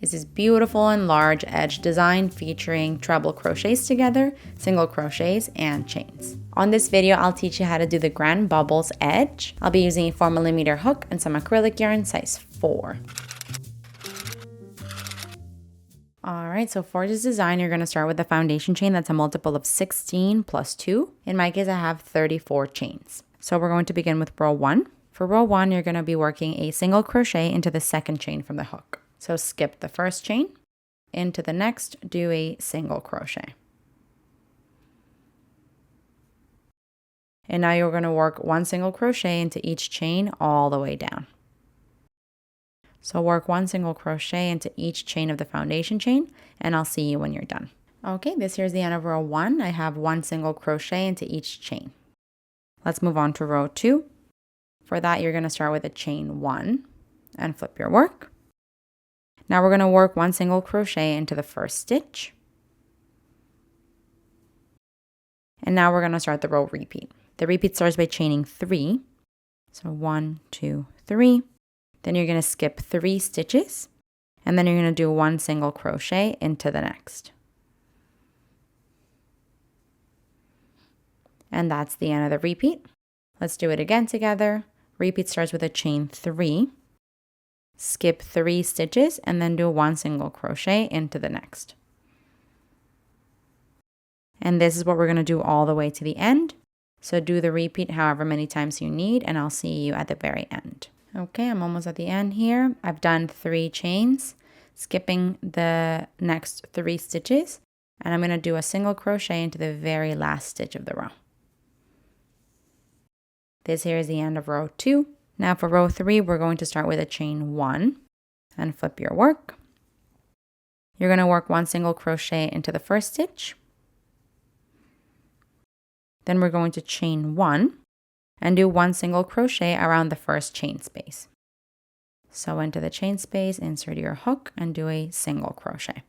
is this beautiful and large edge design featuring treble crochets together, single crochets, and chains. On this video, I'll teach you how to do the grand bubbles edge. I'll be using a 4mm hook and some acrylic yarn size 4. Alright, so for this design, you're going to start with the foundation chain that's a multiple of 16 plus 2. In my case, I have 34 chains. So we're going to begin with row 1. For row 1, you're going to be working a single crochet into the second chain from the hook. So skip the first chain, into the next, do a single crochet. And now you're going to work one single crochet into each chain all the way down. So work one single crochet into each chain of the foundation chain, and I'll see you when you're done. Okay, this here's the end of row 1. I have one single crochet into each chain. Let's move on to row 2. For that, you're going to start with a chain 1 and flip your work. Now we're going to work one single crochet into the first stitch. And now we're going to start the row repeat. The repeat starts by chaining 3. So 1, 2, 3. Then you're going to skip 3 stitches, and then you're going to do one single crochet into the next. And that's the end of the repeat. Let's do it again together. Repeat starts with a chain 3, skip 3 stitches, and then do one single crochet into the next. And this is what we're going to do all the way to the end. So do the repeat however many times you need, and I'll see you at the very end. Okay, I'm almost at the end here. I've done 3 chains, skipping the next 3 stitches, and I'm going to do a single crochet into the very last stitch of the row. This here is the end of row 2. Now for row 3, we're going to start with a chain 1 and flip your work. You're going to work one single crochet into the first stitch. Then we're going to chain 1 and do one single crochet around the first chain space. So into the chain space, insert your hook and do a single crochet.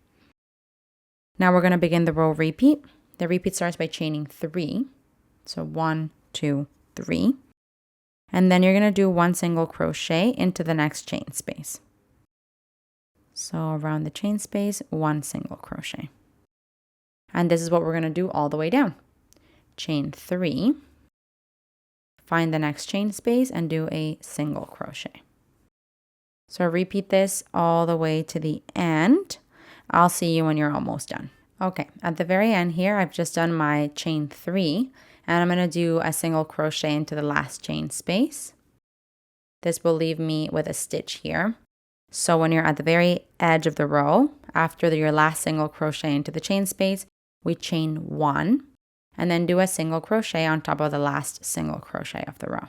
Now we're going to begin the row repeat. The repeat starts by chaining 3. So 1, 2, 3. And then you're going to do one single crochet into the next chain space. So around the chain space, one single crochet. And this is what we're going to do all the way down. Chain 3. Find the next chain space and do a single crochet. So repeat this all the way to the end. I'll see you when you're almost done. Okay, at the very end here, I've just done my chain 3, and I'm going to do a single crochet into the last chain space. This will leave me with a stitch here. So when you're at the very edge of the row, after your last single crochet into the chain space, we chain 1. And then do a single crochet on top of the last single crochet of the row.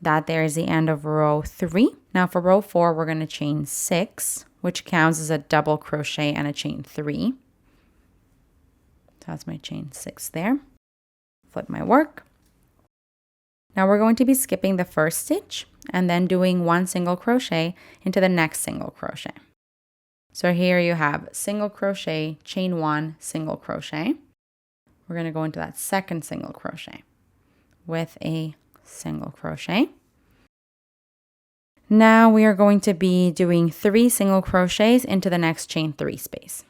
That there is the end of row 3. Now for row 4, we're going to chain 6, which counts as a double crochet and a chain 3. So that's my chain 6 there. Flip my work. Now we're going to be skipping the first stitch and then doing one single crochet into the next single crochet. So here you have single crochet, chain 1, single crochet. We're going to go into that second single crochet with a single crochet. Now we are going to be doing 3 single crochets into the next chain 3 space.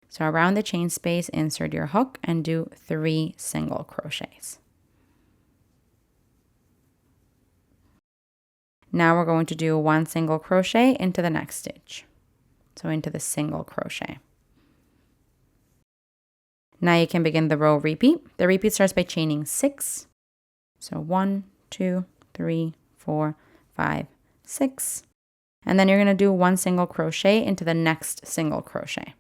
So around the chain space, insert your hook and do 3 single crochets. Now we're going to do one single crochet into the next stitch. So into the single crochet. Now you can begin the row repeat. The repeat starts by chaining 6. So 1, 2, 3, 4, 5, 6. And then you're going to do one single crochet into the next single crochet.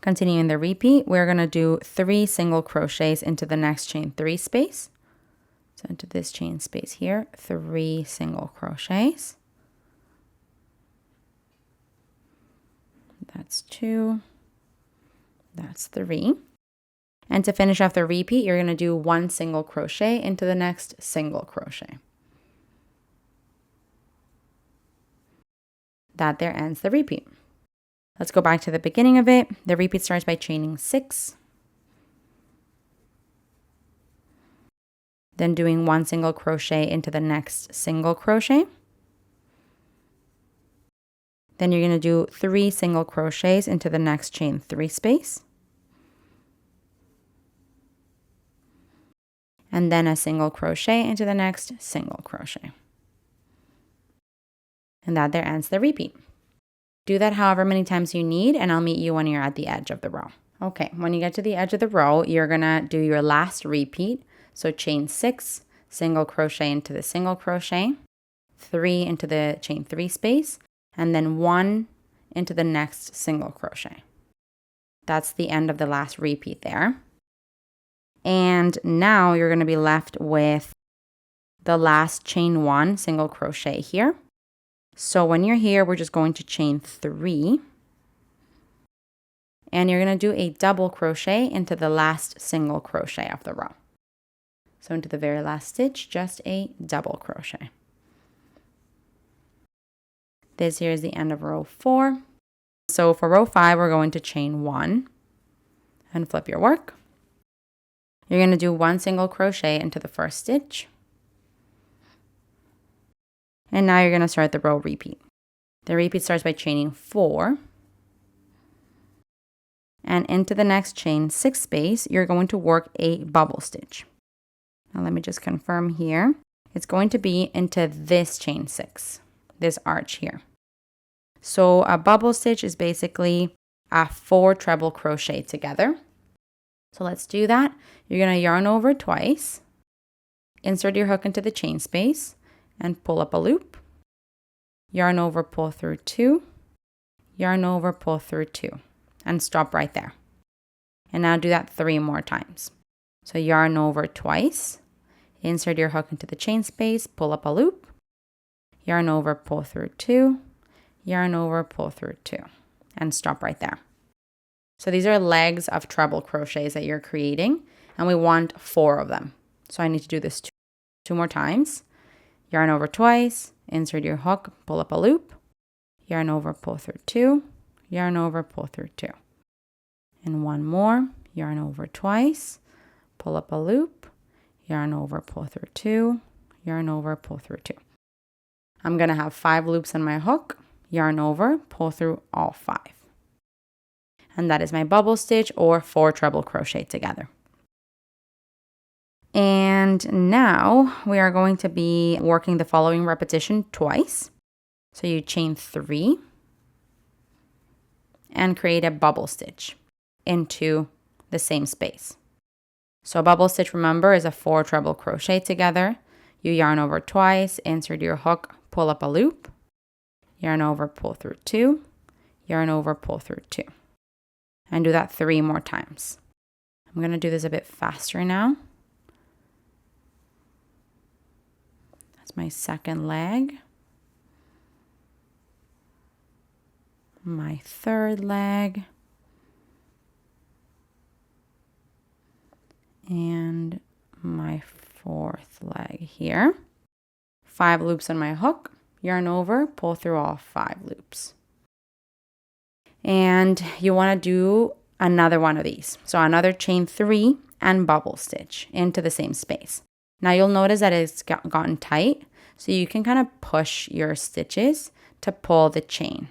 Continuing the repeat, we're going to do 3 single crochets into the next chain 3 space. So into this chain space here, 3 single crochets. That's 2. That's 3. And to finish off the repeat, you're going to do one single crochet into the next single crochet. That there ends the repeat. Let's go back to the beginning of it. The repeat starts by chaining 6. then doing 1 single crochet into the next single crochet. Then you're going to do 3 single crochets into the next chain 3 space. And then a single crochet into the next single crochet. And that there ends the repeat. Do that however many times you need, and I'll meet you when you're at the edge of the row. Okay, when you get to the edge of the row, you're gonna do your last repeat. So chain 6, single crochet into the single crochet, 3 into the chain 3 space, and then 1 into the next single crochet. That's the end of the last repeat there. And now you're gonna be left with the last chain 1 single crochet here. So when you're here, we're just going to chain 3. And you're going to do a double crochet into the last single crochet of the row. So into the very last stitch, just a double crochet. This here is the end of row 4. So for row 5, we're going to chain 1 and flip your work. You're going to do 1 single crochet into the first stitch. And now you're going to start the row repeat. The repeat starts by chaining 4. And into the next chain 6 space, you're going to work a bubble stitch. Now let me just confirm here. It's going to be into this chain 6, this arch here. So a bubble stitch is basically a 4 treble crochet together. So let's do that. You're going to yarn over twice, insert your hook into the chain space, and pull up a loop, yarn over, pull through 2, yarn over, pull through 2, and stop right there. And now do that 3 more times. So yarn over twice, insert your hook into the chain space, pull up a loop, yarn over, pull through 2, yarn over, pull through 2, and stop right there. So these are legs of treble crochets that you're creating, and we want 4 of them. So I need to do this 2 more times. Yarn over twice, insert your hook, pull up a loop, yarn over, pull through 2, yarn over, pull through 2. And 1 more, yarn over twice, pull up a loop, yarn over, pull through 2, yarn over, pull through 2. I'm going to have 5 loops on my hook, yarn over, pull through all 5. And that is my bubble stitch or 4 treble crochet together. And now we are going to be working the following repetition twice. So you chain 3 and create a bubble stitch into the same space. So a bubble stitch, remember, is a 4 treble crochet together. You yarn over twice, insert your hook, pull up a loop, yarn over, pull through 2, yarn over, pull through 2. And do that 3 more times. I'm going to do this a bit faster now. My second leg, my third leg, and my 4th leg here. 5 loops on my hook, yarn over, pull through all 5 loops. And you want to do another one of these. So another chain 3 and bubble stitch into the same space. Now you'll notice that it's gotten tight, so you can kind of push your stitches to pull the chain.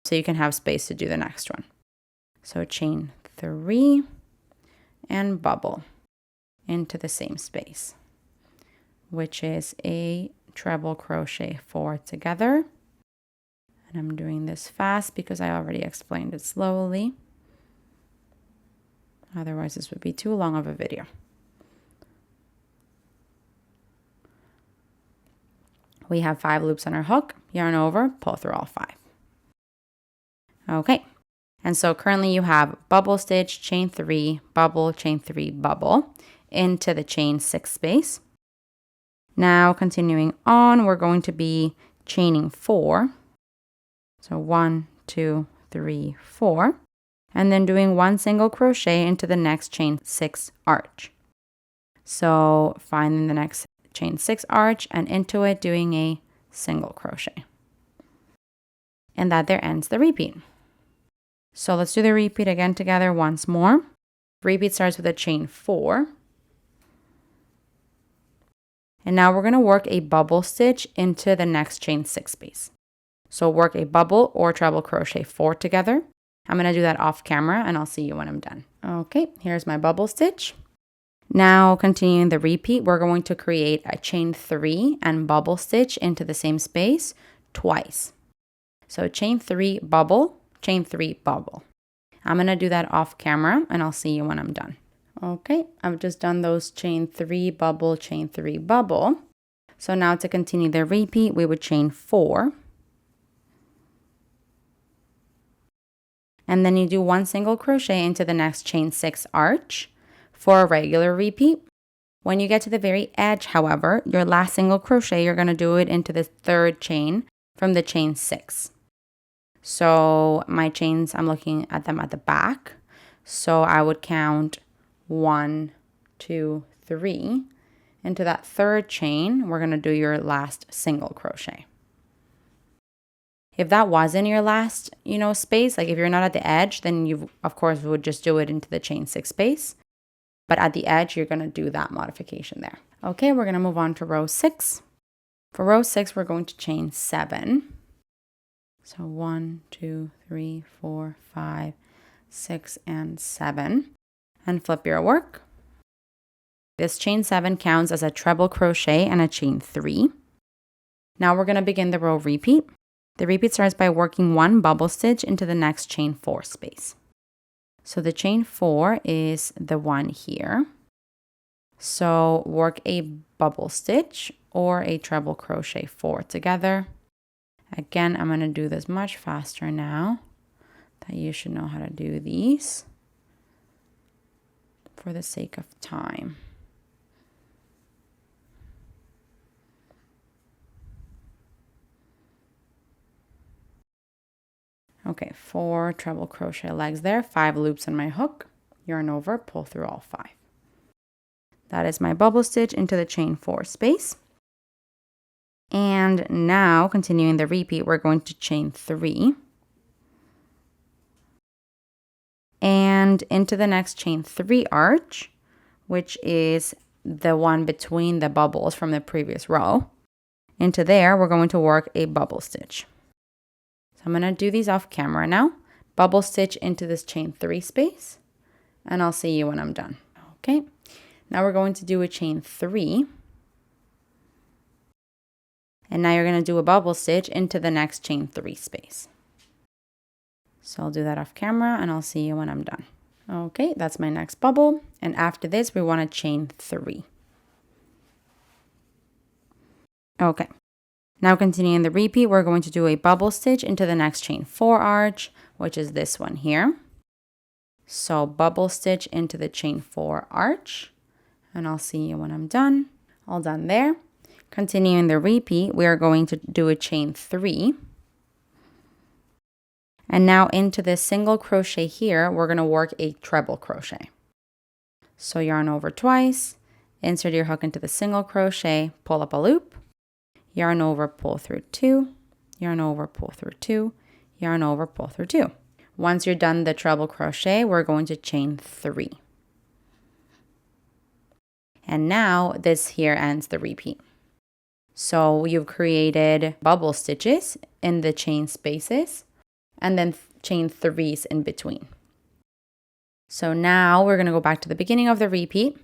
So you can have space to do the next one. So chain 3 and bubble into the same space, which is a treble crochet 4 together. And I'm doing this fast because I already explained it slowly. Otherwise, this would be too long of a video. We have 5 loops on our hook, yarn over, pull through all 5. Okay, and so currently you have bubble stitch, chain 3, bubble, chain 3, bubble into the chain 6 space. Now continuing on, we're going to be chaining 4. So 1, 2, 3, 4, and then doing 1 single crochet into the next chain 6 arch. So finding the next chain 6 arch and into it doing a single crochet. And that there ends the repeat. So let's do the repeat again together once more. Repeat starts with a chain 4 And now we're going to work a bubble stitch into the next chain 6 space. So work a bubble or treble crochet 4 together. I'm going to do that off camera and I'll see you when I'm done. Okay, here's my bubble stitch. Now continuing the repeat, we're going to create a chain 3 and bubble stitch into the same space twice. So chain 3 bubble, chain 3 bubble. I'm going to do that off camera and I'll see you when I'm done. Okay, I've just done those chain 3 bubble, chain 3 bubble. So now to continue the repeat, we would chain 4. And then you do 1 single crochet into the next chain 6 arch for a regular repeat. When you get to the very edge, however, your last single crochet, you're going to do it into the 3rd chain from the chain 6. So my chains, I'm looking at them at the back. So I would count 1, 2, 3. Into that 3rd chain, we're going to do your last single crochet. If that wasn't your last, space, like if you're not at the edge, then you, of course, would just do it into the chain 6 space. But at the edge, you're going to do that modification there. Okay, we're going to move on to row 6. For row 6, we're going to chain 7. So 1, 2, 3, 4, 5, 6, and 7. And flip your work. This chain 7 counts as a treble crochet and a chain 3. Now we're going to begin the row repeat. The repeat starts by working 1 bubble stitch into the next chain 4 space. So the chain 4 is the one here. So work a bubble stitch or a treble crochet 4 together. Again, I'm going to do this much faster now that you should know how to do these for the sake of time. Okay, 4 treble crochet legs there, 5 loops on my hook, yarn over, pull through all 5. That is my bubble stitch into the chain 4 space. And now, continuing the repeat, we're going to chain 3. And into the next chain 3 arch, which is the one between the bubbles from the previous row. Into there, we're going to work a bubble stitch. So I'm going to do these off camera now. Bubble stitch into this chain 3 space. And I'll see you when I'm done. Okay, now we're going to do a chain 3. And now you're going to do a bubble stitch into the next chain 3 space. So I'll do that off camera and I'll see you when I'm done. Okay, that's my next bubble. And after this, we want to chain 3. Okay, now continuing the repeat, we're going to do a bubble stitch into the next chain 4 arch, which is this one here. So bubble stitch into the chain 4 arch, and I'll see you when I'm done. All done there. Continuing the repeat, we are going to do a chain 3. And now into this single crochet here, we're going to work a treble crochet. So yarn over twice, insert your hook into the single crochet, pull up a loop, yarn over, pull through 2, yarn over, pull through 2, yarn over, pull through 2. Once you're done the treble crochet, we're going to chain 3. And now this here ends the repeat. So you've created bubble stitches in the chain spaces and then chain 3s in between. So now we're going to go back to the beginning of the repeat.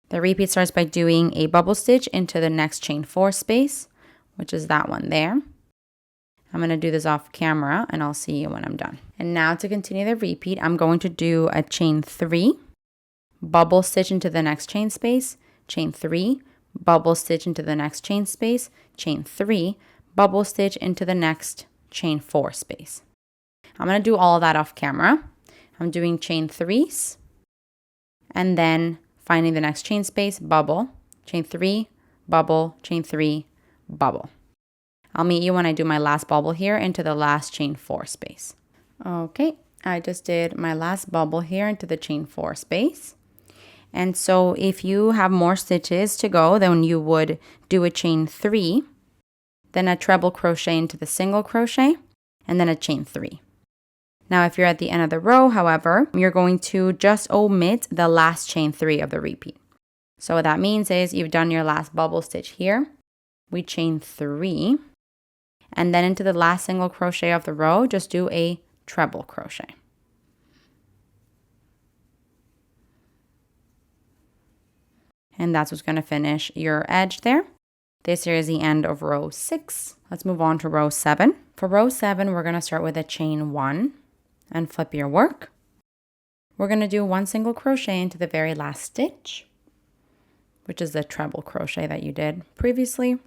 The repeat starts by doing a bubble stitch into the next chain 4 space, which is that one there. I'm going to do this off camera and I'll see you when I'm done. And now to continue the repeat, I'm going to do a chain 3, bubble stitch into the next chain space, chain 3, bubble stitch into the next chain space, chain 3, bubble stitch into the next chain 4 space. I'm going to do all of that off camera. I'm doing chain 3s and then finding the next chain space, bubble, chain 3, bubble, chain 3, bubble. I'll meet you when I do my last bubble here into the last chain 4 space. Okay, I just did my last bubble here into the chain 4 space. And so if you have more stitches to go, then you would do a chain 3, then a treble crochet into the single crochet, and then a chain 3. Now, if you're at the end of the row, however, you're going to just omit the last chain 3 of the repeat. So what that means is you've done your last bubble stitch here. We chain 3, and then into the last single crochet of the row, just do a treble crochet. And that's what's going to finish your edge there. This here is the end of row 6. Let's move on to row 7. For row 7, we're going to start with a chain 1 and flip your work. We're going to do 1 single crochet into the very last stitch, which is the treble crochet that you did previously.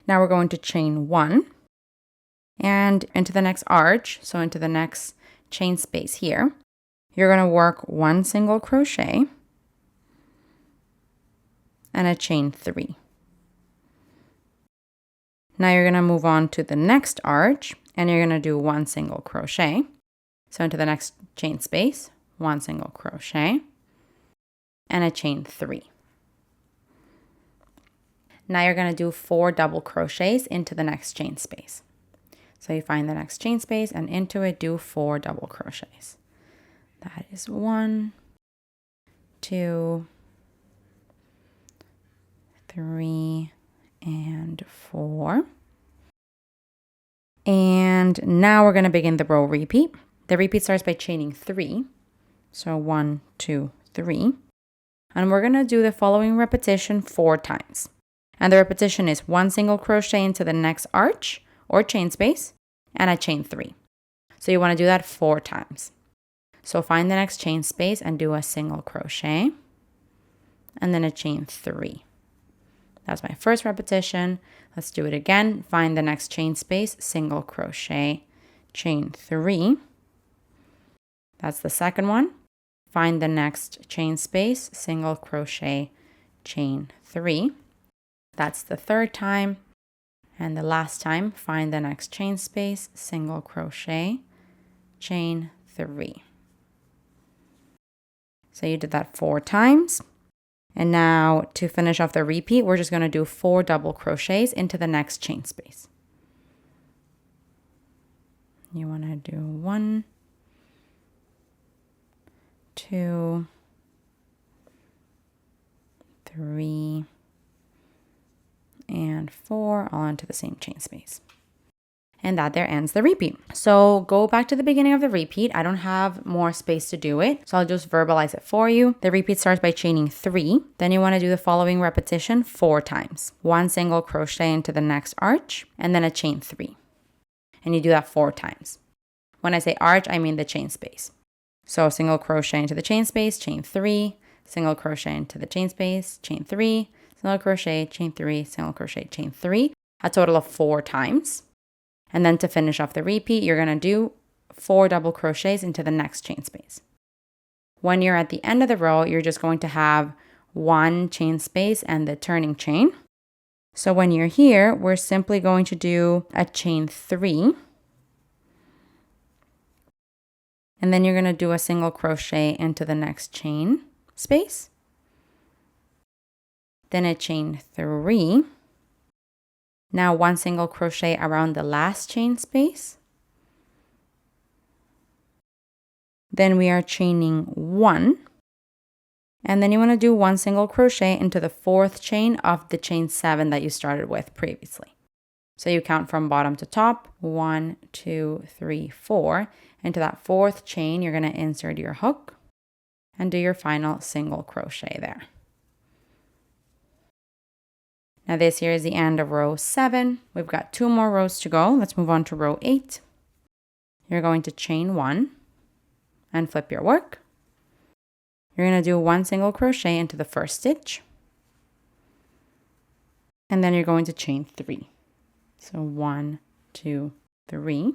Now we're going to chain 1 and into the next arch, so into the next chain space here, you're going to work 1 single crochet and a chain 3. Now you're going to move on to the next arch and you're going to do 1 single crochet. So into the next chain space, 1 single crochet and a chain 3. Now you're going to do 4 double crochets into the next chain space. So you find the next chain space and into it do 4 double crochets. That is 1, 2, 3, and 4. And now we're going to begin the row repeat. The repeat starts by chaining 3. So 1, 2, 3. And we're going to do the following repetition 4 times. And the repetition is 1 single crochet into the next arch or chain space and a chain 3. So you want to do that 4 times. So find the next chain space and do a single crochet and then a chain 3. That's my first repetition. Let's do it again. Find the next chain space, single crochet, chain 3. That's the second one. Find the next chain space, single crochet, chain 3. That's the third time. And the last time, find the next chain space, single crochet, chain 3. So you did that 4 times. And now to finish off the repeat, we're just going to do 4 double crochets into the next chain space. You want to do 1, 2, 3, and 4 all into the same chain space. And that there ends the repeat. So go back to the beginning of the repeat. I don't have more space to do it, so I'll just verbalize it for you. The repeat starts by chaining 3. Then you want to do the following repetition 4 times. 1 single crochet into the next arch, and then a chain 3. And you do that 4 times. When I say arch, I mean the chain space. So single crochet into the chain space, chain 3, single crochet into the chain space, chain 3, single crochet, chain 3, single crochet, chain 3, a total of 4 times. And then to finish off the repeat, you're going to do 4 double crochets into the next chain space. When you're at the end of the row, you're just going to have 1 chain space and the turning chain. So when you're here, we're simply going to do a chain 3. And then you're going to do a single crochet into the next chain space. Then a chain 3. Now 1 single crochet around the last chain space. Then we are chaining 1. And then you want to do 1 single crochet into the 4th chain of the chain 7 that you started with previously. So you count from bottom to top, 1, 2, 3, 4. Into that 4th chain, you're going to insert your hook and do your final single crochet there. Now this here is the end of row 7. We've got 2 more rows to go. Let's move on to row 8. You're going to chain 1 and flip your work. You're going to do 1 single crochet into the first stitch. And then you're going to chain 3. So 1, 2, 3.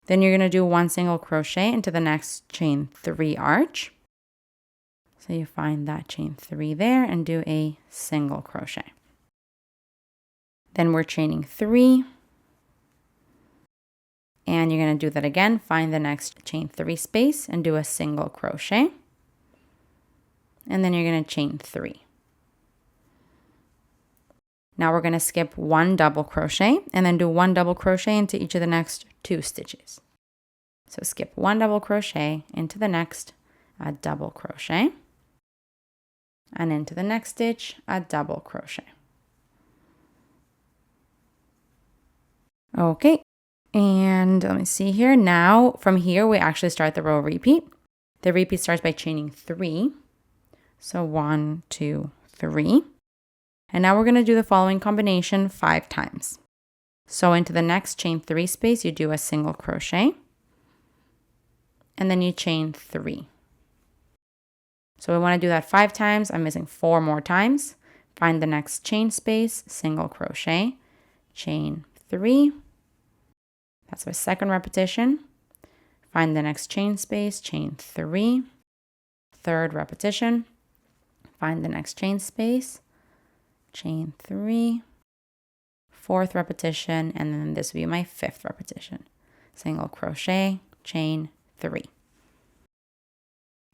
Then you're going to do 1 single crochet into the next chain 3 arch. So you find that chain 3 there and do a single crochet. Then we're chaining 3. And you're going to do that again. Find the next chain 3 space and do a single crochet. And then you're going to chain 3. Now we're going to skip 1 double crochet and then do 1 double crochet into each of the next 2 stitches. So skip 1 double crochet into the next double crochet. and into the next stitch, a double crochet. Okay, and let me see here. Now from here, we actually start the row repeat. The repeat starts by chaining 3. So 1, 2, 3. And now we're going to do the following combination 5 times. So into the next chain 3 space, you do a single crochet, and then you chain 3. So we want to do that 5 times. I'm missing 4 more times. Find the next chain space, single crochet, chain 3. That's my second repetition. Find the next chain space, chain 3. Third repetition. Find the next chain space, chain 3. Fourth repetition, and then this will be my 5th repetition. Single crochet, chain 3.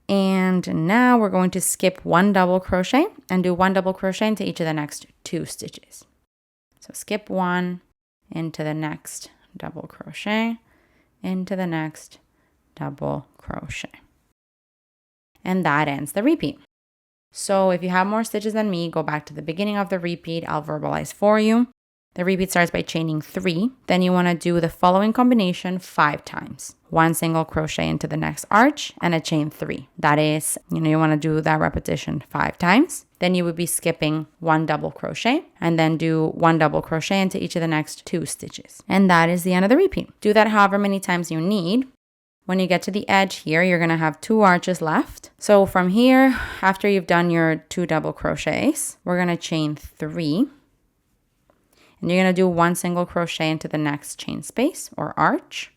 And now we're going to skip 1 double crochet and do 1 double crochet into each of the next 2 stitches. So skip 1 into the next double crochet, into the next double crochet. And that ends the repeat. So if you have more stitches than me, go back to the beginning of the repeat. I'll verbalize for you. The repeat starts by chaining 3. Then you want to do the following combination 5 times. 1 single crochet into the next arch and a chain 3. That is, you want to do that repetition 5 times. Then you would be skipping 1 double crochet and then do 1 double crochet into each of the next 2 stitches. And that is the end of the repeat. Do that however many times you need. When you get to the edge here, you're going to have 2 arches left. So from here, after you've done your 2 double crochets, we're going to chain 3. And you're going to do 1 single crochet into the next chain space or arch.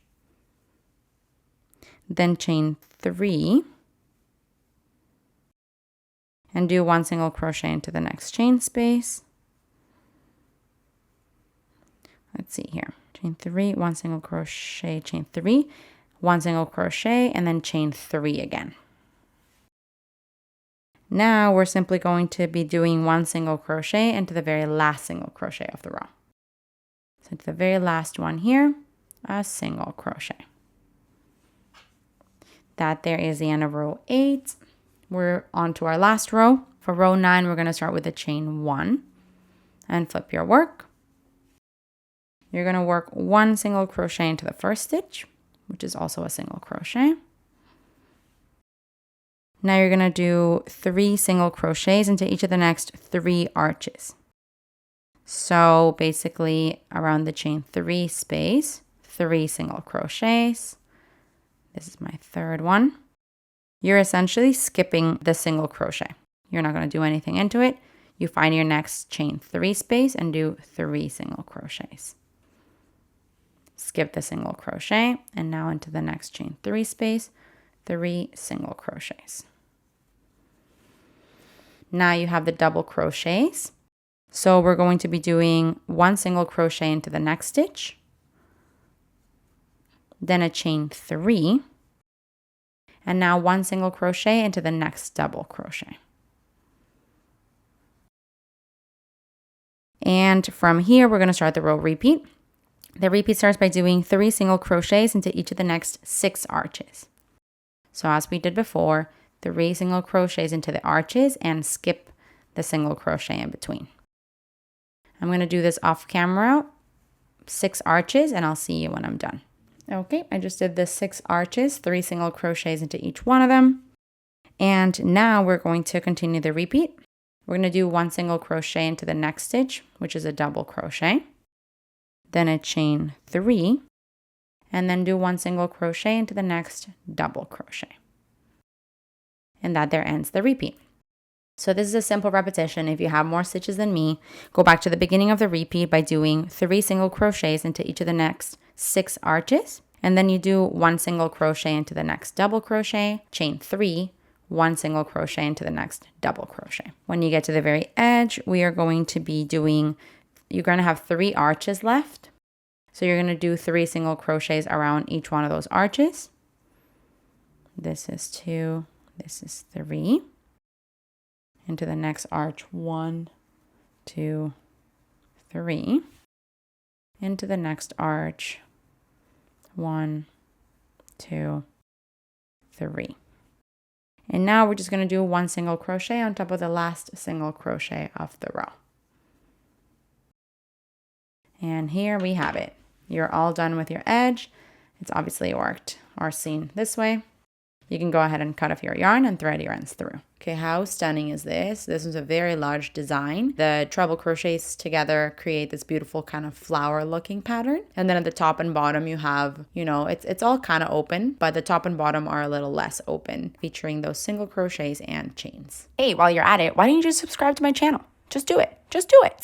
Then chain 3. And do 1 single crochet into the next chain space. Let's see here. Chain 3, 1 single crochet, chain 3. 1 single crochet, and then chain 3 again. Now we're simply going to be doing 1 single crochet into the very last single crochet of the row. So into the very last one here, a single crochet. That there is the end of row 8. We're on to our last row. For row 9, we're going to start with a chain 1 and flip your work. You're going to work 1 single crochet into the first stitch, which is also a single crochet. Now you're going to do 3 single crochets into each of the next 3 arches. So basically around the chain 3 space, 3 single crochets. This is my third one. You're essentially skipping the single crochet. You're not going to do anything into it. You find your next chain 3 space and do 3 single crochets. Skip the single crochet and now into the next chain 3 space, 3 single crochets. Now you have the double crochets. So we're going to be doing 1 single crochet into the next stitch, then a chain 3, and now 1 single crochet into the next double crochet. And from here, we're going to start the row repeat. The repeat starts by doing 3 single crochets into each of the next 6 arches. So as we did before, 3 single crochets into the arches and skip the single crochet in between. I'm going to do this off camera, 6 arches, and I'll see you when I'm done. Okay, I just did the 6 arches, 3 single crochets into each one of them. And now we're going to continue the repeat. We're going to do 1 single crochet into the next stitch, which is a double crochet. Then a chain 3, and then do 1 single crochet into the next double crochet. And that there ends the repeat. So this is a simple repetition. If you have more stitches than me, go back to the beginning of the repeat by doing 3 single crochets into each of the next 6 arches. And then you do 1 single crochet into the next double crochet, chain 3, 1 single crochet into the next double crochet. When you get to the very edge, we are going to be doing, you're going to have 3 arches left. So you're going to do 3 single crochets around each one of those arches. This is 2, this is 3. Into the next arch, 1, 2, 3. Into the next arch, 1, 2, 3. And now we're just going to do one single crochet on top of the last single crochet of the row. And here we have it. You're all done with your edge. It's obviously worked or seen this way. You can go ahead and cut off your yarn and thread your ends through. Okay, how stunning is this? This is a very large design. The treble crochets together create this beautiful kind of flower looking pattern. And then at the top and bottom you have, it's all kind of open, but the top and bottom are a little less open, featuring those single crochets and chains. Hey, while you're at it, why don't you just subscribe to my channel? Just do it. Just do it.